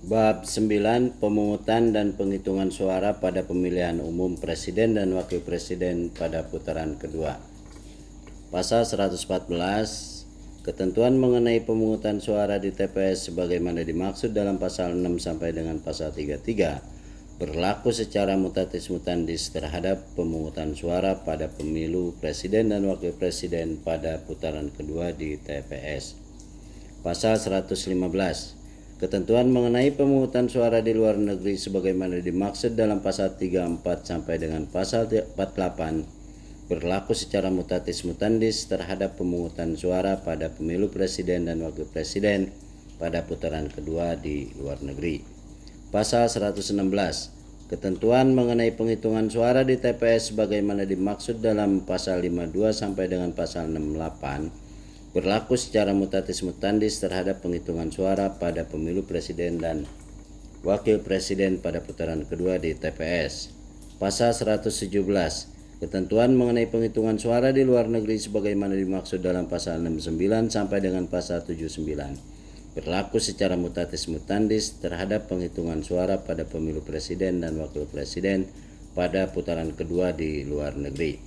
Bab 9 Pemungutan dan penghitungan suara pada pemilihan umum presiden dan wakil presiden pada putaran kedua. Pasal 114 ketentuan mengenai pemungutan suara di TPS sebagaimana dimaksud dalam pasal 6 sampai dengan pasal 33 berlaku secara mutatis mutandis terhadap pemungutan suara pada pemilu presiden dan wakil presiden pada putaran kedua di TPS. Pasal 115 ketentuan mengenai pemungutan suara di luar negeri sebagaimana dimaksud dalam pasal 34 sampai dengan pasal 48 berlaku secara mutatis mutandis terhadap pemungutan suara pada pemilu presiden dan wakil presiden pada putaran kedua di luar negeri. Pasal 116 ketentuan mengenai penghitungan suara di TPS sebagaimana dimaksud dalam pasal 52 sampai dengan pasal 68 berlaku secara mutatis mutandis terhadap penghitungan suara pada pemilu presiden dan wakil presiden pada putaran kedua di TPS. Pasal 117 ketentuan mengenai penghitungan suara di luar negeri sebagaimana dimaksud dalam pasal 69 sampai dengan pasal 79 berlaku secara mutatis mutandis terhadap penghitungan suara pada pemilu presiden dan wakil presiden pada putaran kedua di luar negeri.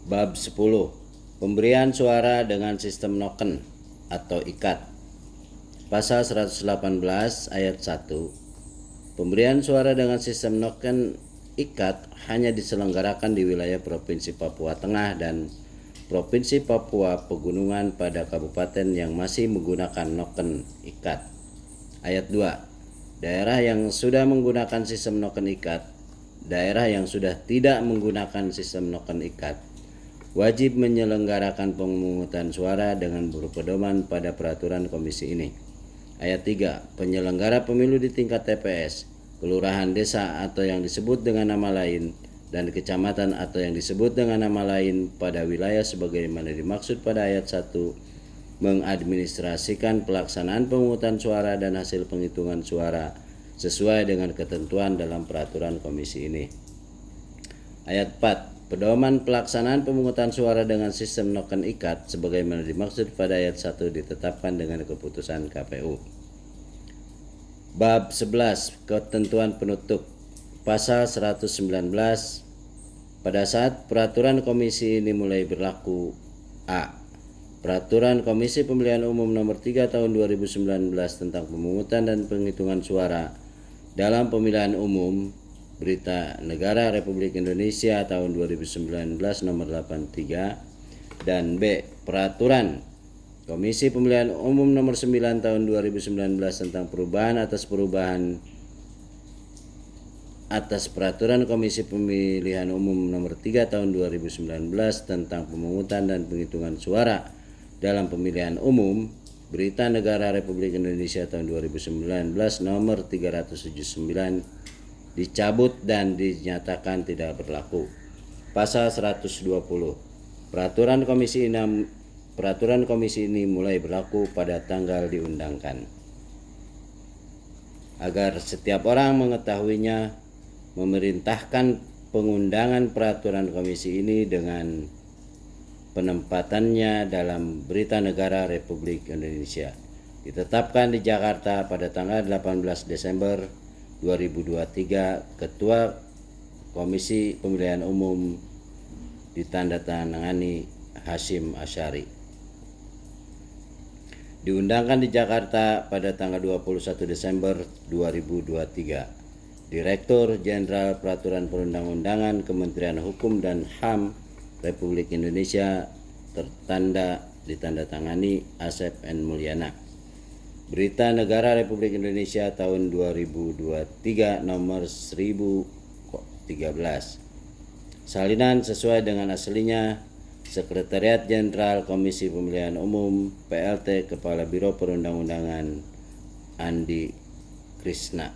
Bab 10 Pemberian suara dengan sistem noken atau ikat. Pasal 118 ayat 1. Pemberian suara dengan sistem noken ikat hanya diselenggarakan di wilayah Provinsi Papua Tengah dan Provinsi Papua Pegunungan pada kabupaten yang masih menggunakan noken ikat. Ayat 2. Daerah yang sudah menggunakan sistem noken ikat, daerah yang sudah tidak menggunakan sistem noken ikat wajib menyelenggarakan pemungutan suara dengan berpedoman pada peraturan komisi ini. Ayat 3. Penyelenggara pemilu di tingkat TPS, kelurahan, desa atau yang disebut dengan nama lain dan kecamatan atau yang disebut dengan nama lain pada wilayah sebagaimana dimaksud pada ayat 1 mengadministrasikan pelaksanaan pemungutan suara dan hasil penghitungan suara sesuai dengan ketentuan dalam peraturan komisi ini. Ayat 4. Pedoman pelaksanaan pemungutan suara dengan sistem noken ikat sebagaimana dimaksud pada ayat 1 ditetapkan dengan keputusan KPU. Bab 11 Ketentuan penutup. Pasal 119 pada saat peraturan komisi ini mulai berlaku. A. Peraturan Komisi Pemilihan Umum Nomor 3 Tahun 2019 tentang pemungutan dan penghitungan suara dalam pemilihan umum Berita Negara Republik Indonesia tahun 2019 nomor 83 dan B. Peraturan Komisi Pemilihan Umum nomor 9 tahun 2019 tentang perubahan atas Peraturan Komisi Pemilihan Umum nomor 3 tahun 2019 tentang pemungutan dan penghitungan suara dalam pemilihan umum Berita Negara Republik Indonesia tahun 2019 nomor 379 dicabut dan dinyatakan tidak berlaku. Pasal 120. Peraturan komisi ini mulai berlaku pada tanggal diundangkan. Agar setiap orang mengetahuinya, memerintahkan pengundangan peraturan komisi ini dengan penempatannya dalam Berita Negara Republik Indonesia. Ditetapkan di Jakarta pada tanggal 18 Desember 2023, Ketua Komisi Pemilihan Umum ditandatangani Hasyim Asyari. Diundangkan di Jakarta pada tanggal 21 Desember 2023. Direktur Jenderal Peraturan Perundang-undangan Kementerian Hukum dan HAM Republik Indonesia ditandatangani Asep N. Mulyana. Berita Negara Republik Indonesia tahun 2023 nomor 1013. Salinan sesuai dengan aslinya. Sekretariat Jenderal Komisi Pemilihan Umum PLT Kepala Biro Perundang-undangan Andi Krishna.